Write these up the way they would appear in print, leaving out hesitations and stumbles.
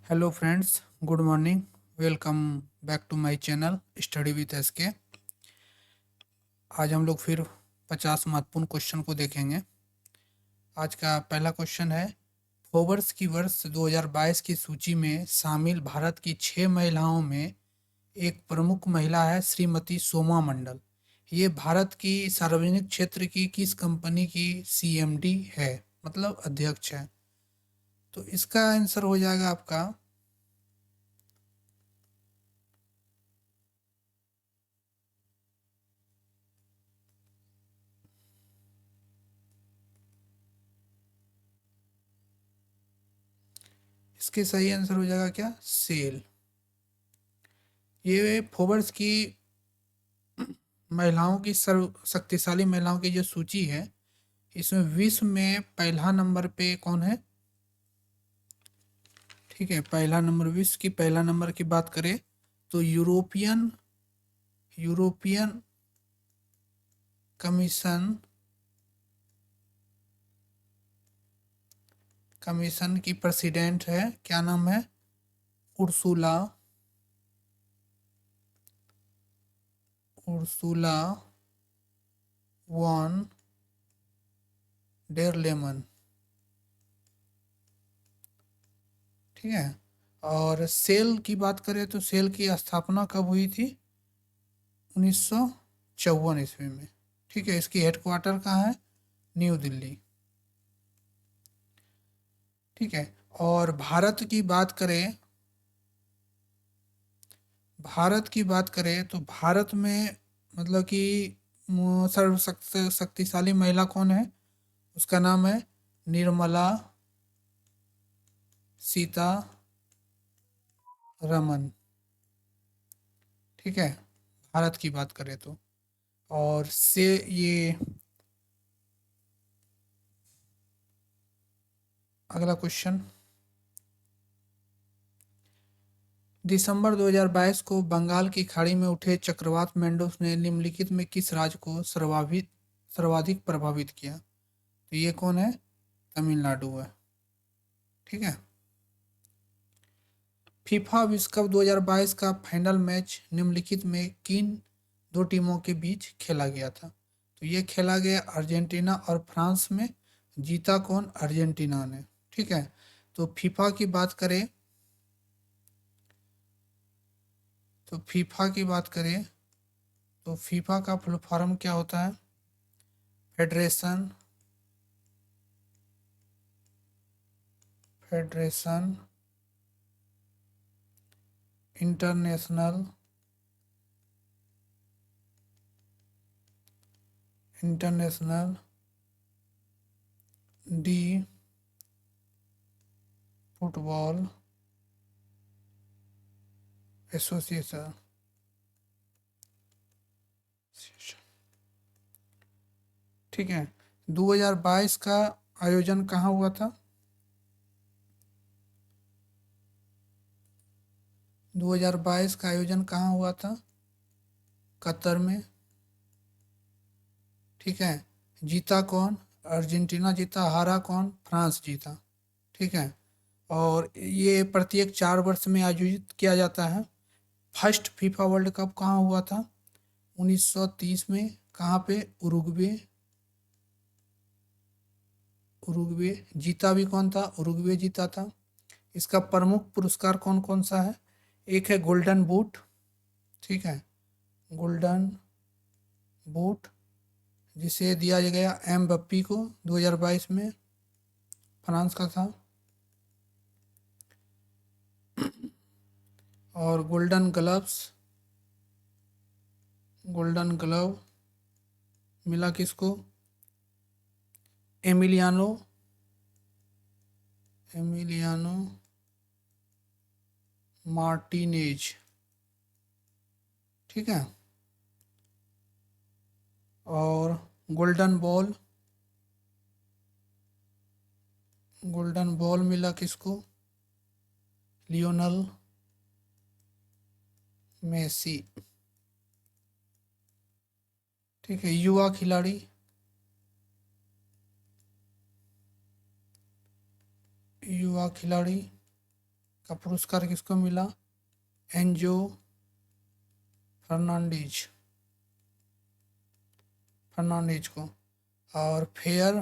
Hello friends, good morning. Welcome back to my channel study with SK. आज हम लोग फिर 50 महत्वपूर्ण क्वेश्चन को देखेंगे। आज का पहला क्वेश्चन है, फोर्ब्स की वर्ष 2022 की सूची में शामिल भारत की 6 महिलाओं में एक प्रमुख महिला है श्रीमती सोमा मंडल। ये भारत की सार्वजनिक क्षेत्र की किस कंपनी की सीएमडी है, मतलब अध्यक्ष है? तो इसका आंसर हो जाएगा आपका इसके सही आंसर हो जाएगा क्या, सेल। ये फोर्ब्स की महिलाओं की सर्व शक्तिशाली महिलाओं की जो सूची है, इसमें विश्व में पहला नंबर पे कौन है? ठीक है, पहला नंबर, विश्व की पहला नंबर की बात करें तो यूरोपियन यूरोपियन कमीशन कमीशन की प्रेसिडेंट है, क्या नाम है? Ursula Ursula von der Leyen. ठीक है। और सेल की बात करें तो सेल की स्थापना कब हुई थी? 1954 ईस्वी में। ठीक है, इसकी हेडक्वार्टर कहाँ है? न्यू दिल्ली। ठीक है। और भारत की बात करें तो भारत में मतलब कि शक्तिशाली महिला कौन है? उसका नाम है निर्मला सीता रमन। ठीक है, भारत की बात करें तो। और से ये अगला क्वेश्चन, दिसंबर 2022 को बंगाल की खाड़ी में उठे चक्रवात मैंडोस ने निम्नलिखित में किस राज्य को सर्वाधिक प्रभावित किया? तो ये कौन है? तमिलनाडु है। ठीक है। फीफा विश्व कप 2022 का फाइनल मैच निम्नलिखित में किन दो टीमों के बीच खेला गया था? तो ये खेला गया अर्जेंटीना और फ्रांस में। जीता कौन? अर्जेंटीना ने। ठीक है। तो फीफा की बात करें तो फीफा का फुल फॉर्म क्या होता है? Federation federation international international D football association. ठीक है। 2022 का आयोजन कहाँ हुआ था? 2022 का आयोजन कहाँ हुआ था? कतर में। ठीक है। जीता कौन? अर्जेंटीना जीता। हारा कौन? फ्रांस जीता। ठीक है। और ये प्रत्येक 4 वर्ष में आयोजित किया जाता है। फर्स्ट फीफा वर्ल्ड कप कहाँ हुआ था? 1930 में। कहाँ पे? उरुग्वे। उरुग्वे। जीता भी कौन था? उरुग्वे जीता था। इसका प्रमुख पुरस्कार कौन कौन सा है? एक है गोल्डन बूट। ठीक है, गोल्डन बूट, जिसे दिया गया एमबप्पी को 2022 में, फ्रांस का था। और गोल्डन ग्लव मिला किसको? Emiliano Emiliano Martinez. ठीक है। और गोल्डन बॉल मिला किसको? Lionel Messi. ठीक है। युवा खिलाड़ी का पुरस्कार किसको मिला? एंजो फर्नांडीज को। और फेयर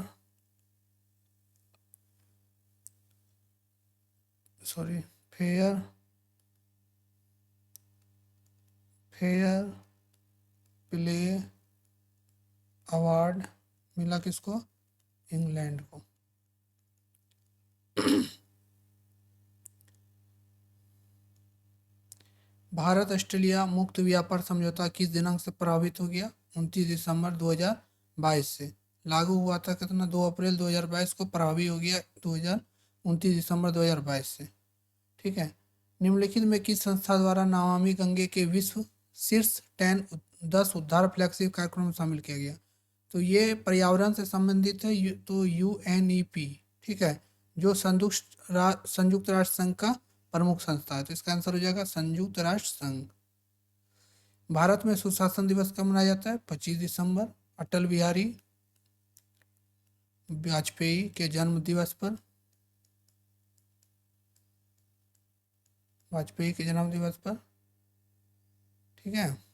प्ले अवार्ड मिला किसको? इंग्लैंड को। भारत ऑस्ट्रेलिया मुक्त व्यापार समझौता किस दिनांक से प्रभावित हो गया? 29 दिसंबर 2022 से। लागू हुआ था कितना? 2 अप्रैल 2022 को प्रभावी हो गया 29 दिसंबर 2022 से। ठीक है। निम्नलिखित में किस संस्था द्वारा नमामि गंगे के विश्व शीर्ष 10 उद्धार फ्लैगशिप कार्यक्रम में शामिल किया गया? तो ये पर्यावरण से संबंधित है, तो UNEP, ठीक है, जो संयुक्त राष्ट्र संघ का प्रमुख संस्था है। तो इसका आंसर हो जाएगा संयुक्त राष्ट्र संघ। भारत में सुशासन दिवस कब मनाया जाता है? 25 दिसंबर। अटल बिहारी वाजपेयी के जन्म दिवस पर, ठीक है।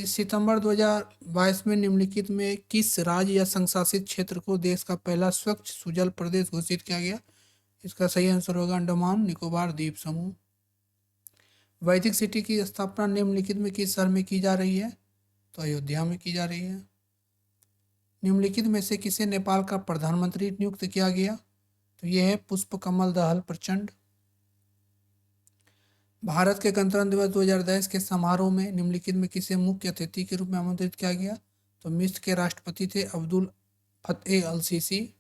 सितंबर 2022 में निम्नलिखित में किस राज्य या संघ शासित क्षेत्र को देश का पहला स्वच्छ सुजल प्रदेश घोषित किया गया? इसका सही आंसर होगा अंडमान निकोबार द्वीप समूह। वैदिक सिटी की स्थापना निम्नलिखित में किस शहर में की जा रही है? तो अयोध्या में की जा रही है। निम्नलिखित में से किसे नेपाल का प्रधानमंत्री नियुक्त किया गया? तो यह है पुष्पकमल दहल प्रचंड। भारत के गणतंत्र दिवस 2022 के समारोह में निम्नलिखित में किसे मुख्य अतिथि के रूप में आमंत्रित किया गया? तो मिस्र के राष्ट्रपति थे अब्दुल फतेह अल सीसी।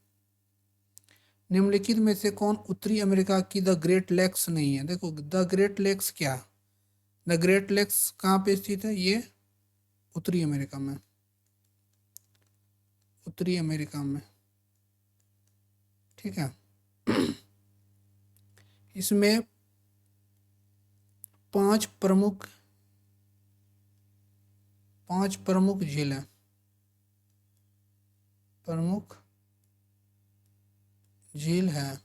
निम्नलिखित में से कौन उत्तरी अमेरिका की द ग्रेट लेक्स नहीं है? देखो, द ग्रेट लेक्स क्या, द ग्रेट लेक्स कहाँ पे स्थित है? ये उत्तरी अमेरिका में, ठीक है। इसमें 5 प्रमुख झील हैं,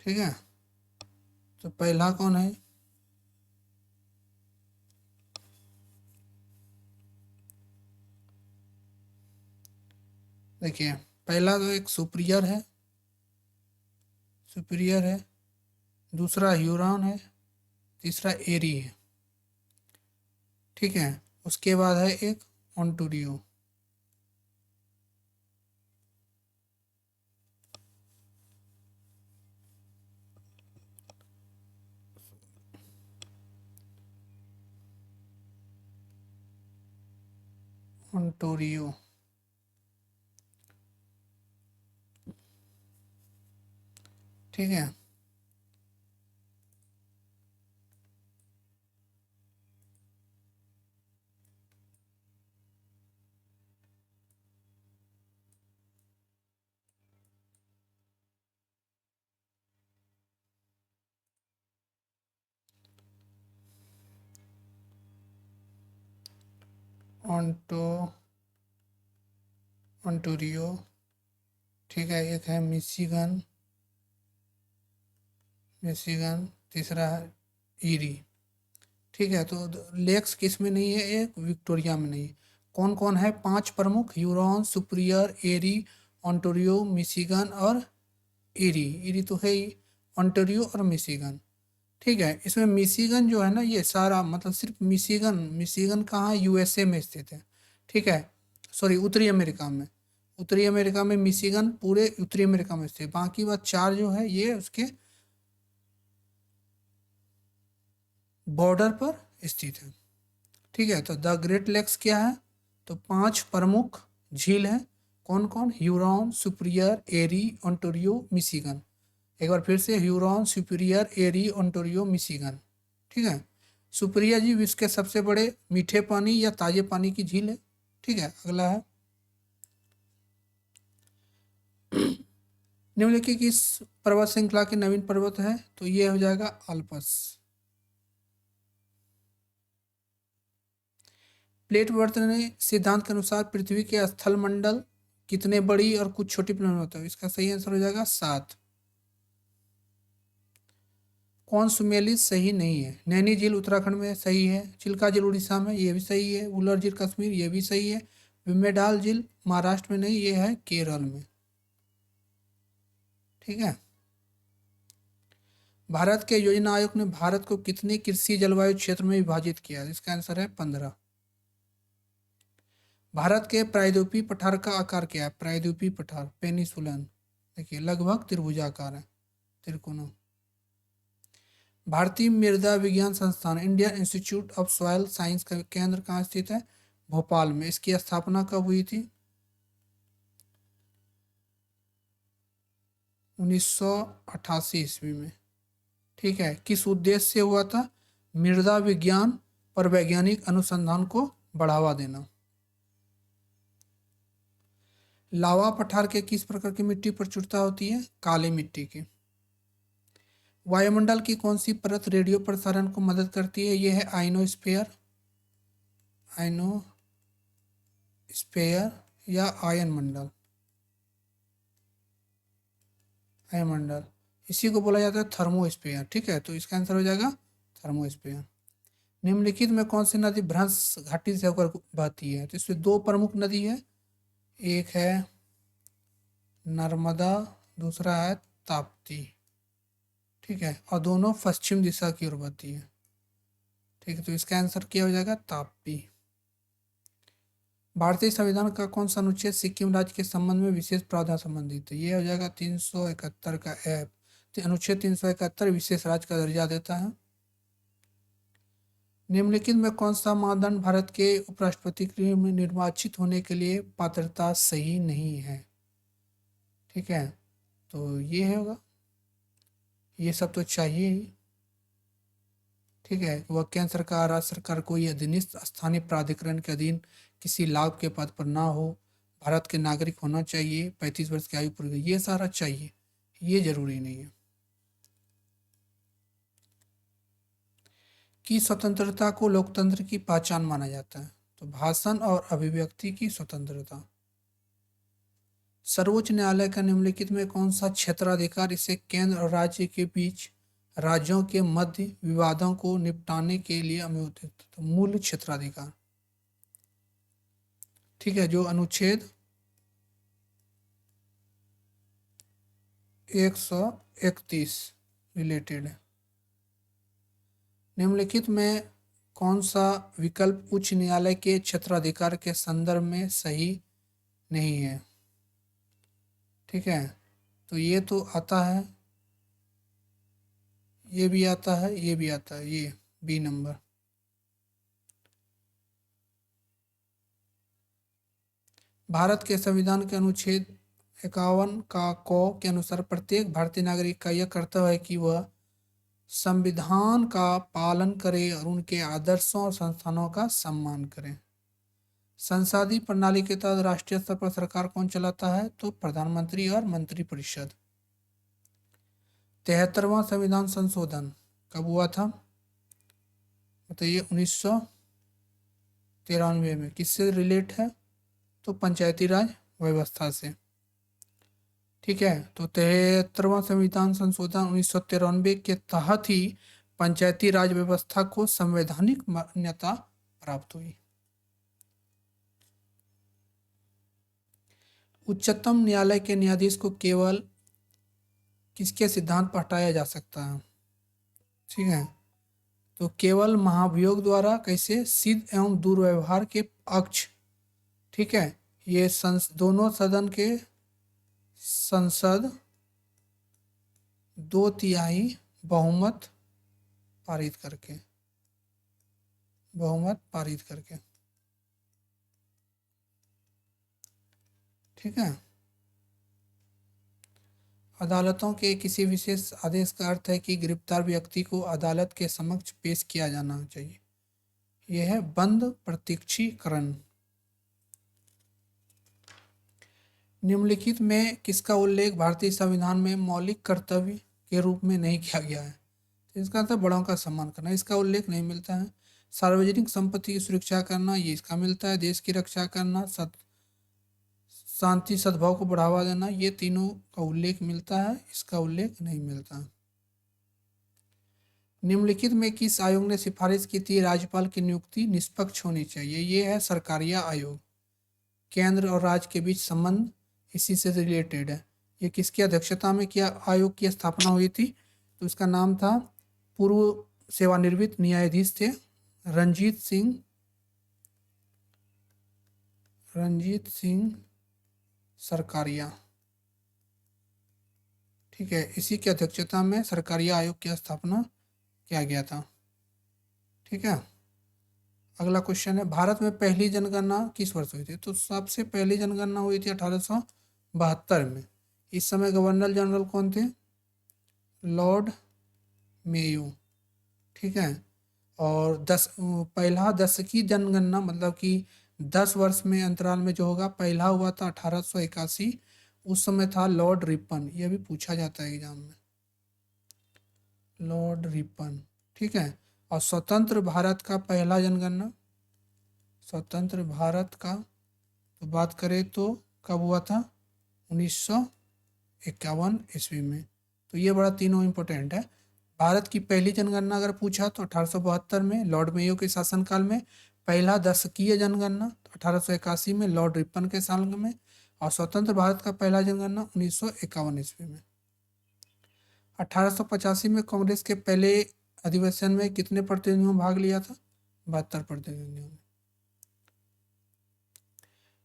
ठीक है। तो पहला कौन है? देखिए, पहला तो एक सुपीरियर है, दूसरा ह्यूरॉन है, तीसरा एरी है, ठीक है। उसके बाद है एक ओंटारियो। ठीक है। ओंटारियो, ठीक है। एक है मिशिगन, तीसरा है ईरी, ठीक है। तो लेक्स किस में नहीं है? एक विक्टोरिया में नहीं। कौन कौन है 5 प्रमुख? ह्यूरॉन, सुपीरियर, एरी, ओंटारियो, मिशिगन और ईरी तो है ही, ओंटारियो और मिशिगन, ठीक है। इसमें मिशिगन जो है ना, ये सारा मतलब सिर्फ मिशिगन कहाँ है? USA में स्थित है, ठीक है। सॉरी, उत्तरी अमेरिका में मिशिगन पूरे उत्तरी अमेरिका में स्थित है। बाकी बात 4 जो है ये उसके बॉर्डर पर स्थित है, ठीक है। तो द ग्रेट लेक्स क्या है? तो 5 प्रमुख झील हैं। कौन कौन? ह्यूरॉन, सुपीरियर, एरी, ओंटारियो, मिशिगन। एक बार फिर से, ह्यूरॉन, सुपीरियर, एरी, ओंटारियो, मिशिगन, ठीक है। सुपीरियर जी विश्व के सबसे बड़े मीठे पानी या ताजे पानी की झील है, ठीक है। अगला है निम्नलिखित किस पर्वत श्रृंखला के नवीन पर्वत है? तो ये हो जाएगा अल्पस। प्लेट वर्तन सिद्धांत के अनुसार पृथ्वी के स्थल मंडल कितने बड़ी और कुछ छोटी प्लेनेट होता है? इसका सही आंसर हो जाएगा 7। कौन सुमेलित सही नहीं है? नैनी झील उत्तराखंड में सही है, चिल्का झील उड़ीसा में, ये भी सही है, वुलर झील कश्मीर, ये भी सही है, विमेडाल झील महाराष्ट्र में नहीं, ये है केरल में। ठीक है। भारत के योजना आयोग ने भारत को कितने कृषि जलवायु क्षेत्र में विभाजित किया? इसका आंसर है 15। भारत के प्रायद्वीपीय पठार का आकार क्या है? प्रायद्वीपीय पठार पेनिसुलन, देखिए लगभग त्रिभुजाकार है, त्रिकोण। भारतीय मृदा विज्ञान संस्थान Indian institute of soil science का केंद्र कहाँ स्थित है? भोपाल में। इसकी स्थापना कब हुई थी? 1988 ईस्वी में। ठीक है। किस उद्देश्य से हुआ था? मृदा विज्ञान पर वैज्ञानिक अनुसंधान को बढ़ावा देना। लावा पठार के किस प्रकार की मिट्टी प्रचुरता होती है? काली मिट्टी की। वायुमंडल की कौन सी परत रेडियो प्रसारण को मदद करती है? यह है आइनोस्फीयर, आइनोस्फीयर या आयन मंडल, आयनमंडल। इसी को बोला जाता है थर्मोस्फीयर। ठीक है, तो इसका आंसर हो जाएगा थर्मोस्फीयर। निम्नलिखित में कौन सी नदी भ्रंश घाटी से होकर बहती है? तो इसमें दो प्रमुख नदी है, एक है नर्मदा, दूसरा है ताप्ती। ठीक है, और दोनों पश्चिम दिशा की ओर बहती है। ठीक है, तो इसका आंसर क्या हो जाएगा? ताप्ती। भारतीय संविधान का कौन सा अनुच्छेद सिक्किम राज्य के संबंध में विशेष प्रावधान संबंधित है? ये हो जाएगा 371 का अनुच्छेद 371 विशेष राज्य का दर्जा देता है। निम्नलिखित में कौन सा मानदंड भारत के उपराष्ट्रपति के में निर्वाचित होने के लिए पात्रता सही नहीं है? ठीक है, तो ये होगा, ये सब तो चाहिए ही। ठीक है, वह केंद्र सरकार, राज्य सरकार कोई अधीनस्थ स्थानीय प्राधिकरण के अधीन किसी लाभ के पद पर ना हो, भारत के नागरिक होना चाहिए, 35 वर्ष की आयु पूरी, ये सारा चाहिए, ये जरूरी नहीं है। कि स्वतंत्रता को लोकतंत्र की पहचान माना जाता है? तो भाषण और अभिव्यक्ति की स्वतंत्रता। सर्वोच्च न्यायालय का निम्नलिखित में कौन सा क्षेत्राधिकार इसे केंद्र और राज्य के बीच राज्यों के मध्य विवादों को निपटाने के लिए अनुमोदित? तो मूल क्षेत्राधिकार। ठीक है, जो अनुच्छेद 131 रिलेटेड है। निम्नलिखित में कौन सा विकल्प उच्च न्यायालय के क्षेत्राधिकार के संदर्भ में सही नहीं है? ठीक है, तो ये तो आता है, ये भी आता है, ये भी आता है, ये बी नंबर। भारत के संविधान के अनुच्छेद 51 का क के अनुसार प्रत्येक भारतीय नागरिक का यह कर्तव्य है कि वह संविधान का पालन करे और उनके आदर्शों और संस्थानों का सम्मान करे। संसदीय प्रणाली के तहत राष्ट्रीय स्तर पर सरकार कौन चलाता है? तो प्रधानमंत्री और मंत्रिपरिषद। 73वां संविधान संशोधन कब हुआ था? बताइए। 1993 में। किससे रिलेट है? तो पंचायती राज व्यवस्था से। ठीक है, तो 73वां संविधान संशोधन 1993 के तहत ही पंचायती राज व्यवस्था को संवैधानिक मान्यता प्राप्त हुई। उच्चतम न्यायालय के न्यायाधीश को केवल किसके सिद्धांत पर हटाया जा सकता है? ठीक है, तो केवल महाभियोग द्वारा। कैसे? सिद्ध एवं दुर्व्यवहार के पक्ष। ठीक है, ये दोनों सदन के संसद 2/3 बहुमत पारित करके, बहुमत पारित करके। ठीक है, अदालतों के किसी विशेष आदेश का अर्थ है कि गिरफ्तार व्यक्ति को अदालत के समक्ष पेश किया जाना चाहिए। यह है बंद प्रत्यक्षीकरण। निम्नलिखित में किसका उल्लेख भारतीय संविधान में मौलिक कर्तव्य के रूप में नहीं किया गया है? तो इसका अर्थ बड़ों का सम्मान करना, इसका उल्लेख नहीं मिलता है। सार्वजनिक संपत्ति की सुरक्षा करना, ये इसका मिलता है। देश की रक्षा करना, शांति सद्भाव को बढ़ावा देना, ये तीनों का उल्लेख मिलता है, इसका उल्लेख नहीं मिलता। निम्नलिखित में किस आयोग ने सिफारिश की थी राज्यपाल की नियुक्ति निष्पक्ष होनी चाहिए? ये है सरकारिया आयोग। केंद्र और राज्य के बीच संबंध इसी से रिलेटेड है। ये किसकी अध्यक्षता में किया आयोग की स्थापना हुई थी? तो इसका नाम था, पूर्व सेवानिवृत्त न्यायाधीश थे रंजीत सिंह सरकारिया। ठीक है, इसी की अध्यक्षता में सरकारिया आयोग की स्थापना किया गया था। ठीक है, अगला क्वेश्चन है, भारत में पहली जनगणना किस वर्ष हुई थी? तो सबसे पहली जनगणना हुई थी 1872 में। इस समय गवर्नर जनरल कौन थे? Lord Mayo. ठीक है, और पहला दशकीय जनगणना मतलब कि 10 वर्ष में अंतराल में जो होगा, पहला हुआ था 1881। उस समय था लॉर्ड रिपन। यह भी पूछा जाता है एग्जाम में, लॉर्ड रिपन। ठीक है, और स्वतंत्र भारत का पहला जनगणना, स्वतंत्र भारत का तो बात करें तो कब हुआ था? 1951 ईस्वी में। तो ये बड़ा तीनों इम्पोर्टेंट है। भारत की पहली जनगणना अगर पूछा तो 1872 में लॉर्ड मेयो के शासनकाल में, पहला दशकीय जनगणना 1881 में लॉर्ड रिपन के साल में, और स्वतंत्र भारत का पहला जनगणना 1951 ईस्वी में। 1885 में कांग्रेस के पहले अधिवेशन में कितने प्रतिनिधियों ने भाग लिया था? 72 प्रतिनिधियों ने।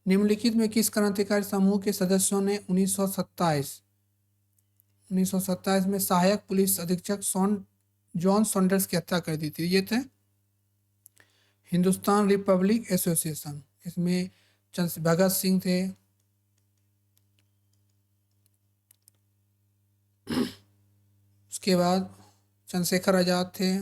निम्नलिखित में किस क्रांतिकारी समूह के सदस्यों ने 1927 में सहायक पुलिस अधीक्षक जॉन सॉन्डर्स की हत्या कर दी थी? ये थे हिंदुस्तान रिपब्लिक एसोसिएशन। इसमें भगत सिंह थे, उसके बाद चंद्रशेखर आजाद थे,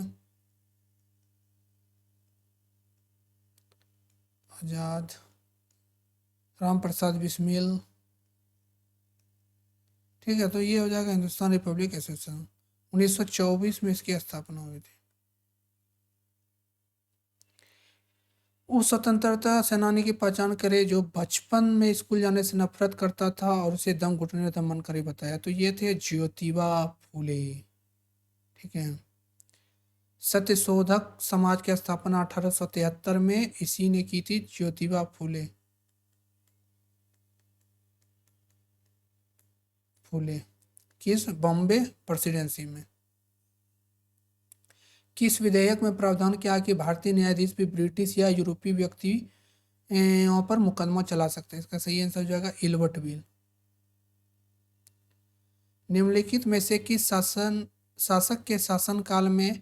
राम प्रसाद बिस्मिल। ठीक है, तो ये हो जाएगा हिंदुस्तान रिपब्लिक एसोसिएशन। 1924 में इसकी स्थापना हुई थी। उस स्वतंत्रता सेनानी की पहचान करे जो बचपन में स्कूल जाने से नफरत करता था और उसे दम घुटने में दम मन करे बताया। तो ये थे ज्योतिबा फूले। ठीक है, सत्यशोधक समाज की स्थापना 1873 में इसी ने की थी, ज्योतिबा फूले। किस? बॉम्बे प्रेसिडेंसी में। किस विधेयक में प्रावधान किया कि भारतीय न्यायाधीश भी ब्रिटिश या यूरोपीय व्यक्तियों पर मुकदमा चला सकते हैं? इसका सही आंसर हो जाएगा इल्बर्ट बिल। निम्नलिखित में से किस शासक के शासनकाल में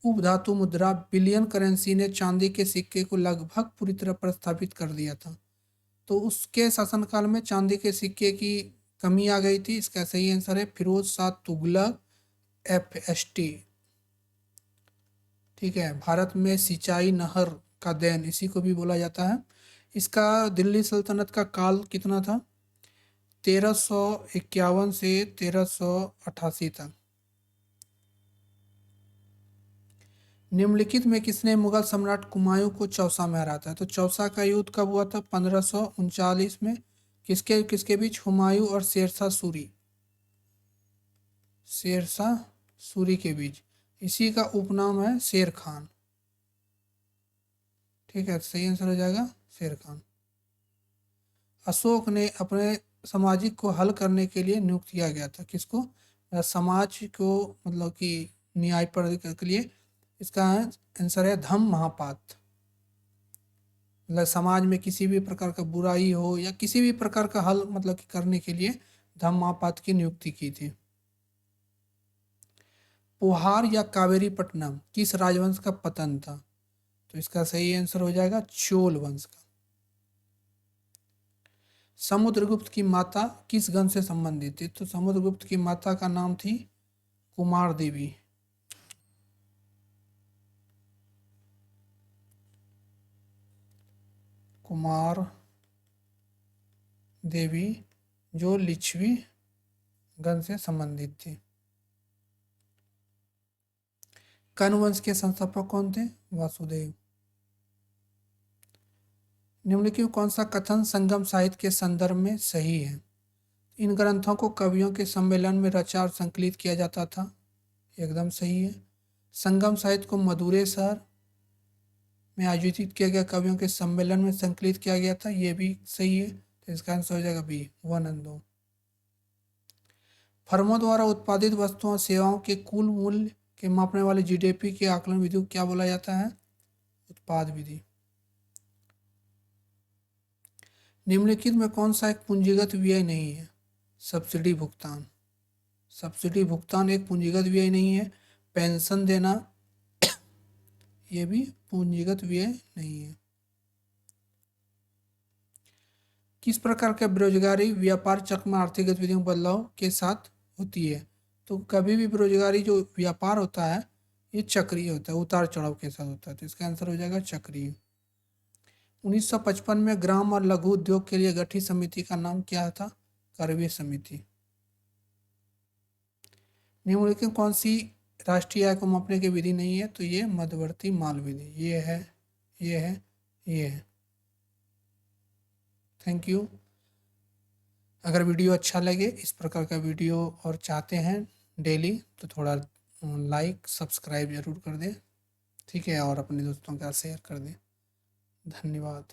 उपधातु मुद्रा बिलियन करेंसी ने चांदी के सिक्के को लगभग पूरी तरह प्रस्थापित कर दिया था? तो उसके शासनकाल में चांदी के सिक्के की कमी आ गई थी। इसका सही आंसर है फिरोज शाह तुगलक, FST। ठीक है, भारत में सिंचाई नहर का देन इसी को भी बोला जाता है। इसका दिल्ली सल्तनत का काल कितना था? 1351 से 1388 तक। निम्नलिखित में किसने मुगल सम्राट हुमायूं को चौसा में हराया था? तो चौसा का युद्ध कब हुआ था? 1539 में। किसके किसके बीच? हुमायूं और शेरशाह सूरी के बीच। इसी का उपनाम है शेर खान। ठीक है, सही आंसर हो जाएगा शेर खान। अशोक ने अपने सामाजिक को हल करने के लिए नियुक्त किया गया था। किसको? समाज को मतलब कि न्याय पर के लिए। इसका आंसर है धम्म महापात। मतलब समाज में किसी भी प्रकार का बुराई हो या किसी भी प्रकार का हल मतलब कि करने के लिए धम्म महापात की नियुक्ति की थी। पोहार या कावेरीपट्टनम किस राजवंश का पतन था? तो इसका सही आंसर हो जाएगा चोल वंश का। समुद्रगुप्त की माता किस गण से संबंधित थी? तो समुद्रगुप्त की माता का नाम थी कुमार देवी। कुमार देवी जो लिच्छवी गण से संबंधित थी। कण्व वंश के संस्थापक कौन थे? वासुदेव। निम्नलिखित कौन सा कथन संगम साहित्य के संदर्भ में सही है? इन ग्रंथों को कवियों के सम्मेलन में रचा और संकलित किया जाता था। एकदम सही है। संगम साहित्य को मदुरै शहर में आयोजित किया गया कवियों के सम्मेलन में संकलित किया गया था, ये भी सही है। तो इसका आंसर हो जाएगा बी, 1 और 2। फर्मों द्वारा उत्पादित वस्तुओं और सेवाओं के कुल मूल्य के मापने वाले जीडीपी के आकलन विधि को क्या बोला जाता है? उत्पाद विधि। निम्नलिखित में कौन सा एक पूंजीगत व्यय नहीं है? सब्सिडी भुगतान। सब्सिडी भुगतान एक पूंजीगत व्यय नहीं है। पेंशन देना ये भी पूंजीगत व्यय नहीं है। किस प्रकार का बेरोजगारी व्यापार चक्र में आर्थिक गतिविधियों में बदलाव के साथ होती है? तो कभी भी बेरोजगारी जो व्यापार होता है ये चक्रीय होता है, उतार चढ़ाव के साथ होता है। तो इसका आंसर हो जाएगा चक्रीय। 1955 में ग्राम और लघु उद्योग के लिए गठित समिति का नाम क्या था? करवे समिति। निम्नलिखित कौन सी राष्ट्रीय आय को मापने की विधि नहीं है? तो ये मध्यवर्ती माल विधि। ये है, ये है, ये है। Thank you. अगर वीडियो अच्छा लगे, इस प्रकार का वीडियो और चाहते हैं डेली, तो थोड़ा लाइक सब्सक्राइब जरूर कर दें, ठीक है, और अपने दोस्तों के साथ शेयर कर दें। धन्यवाद।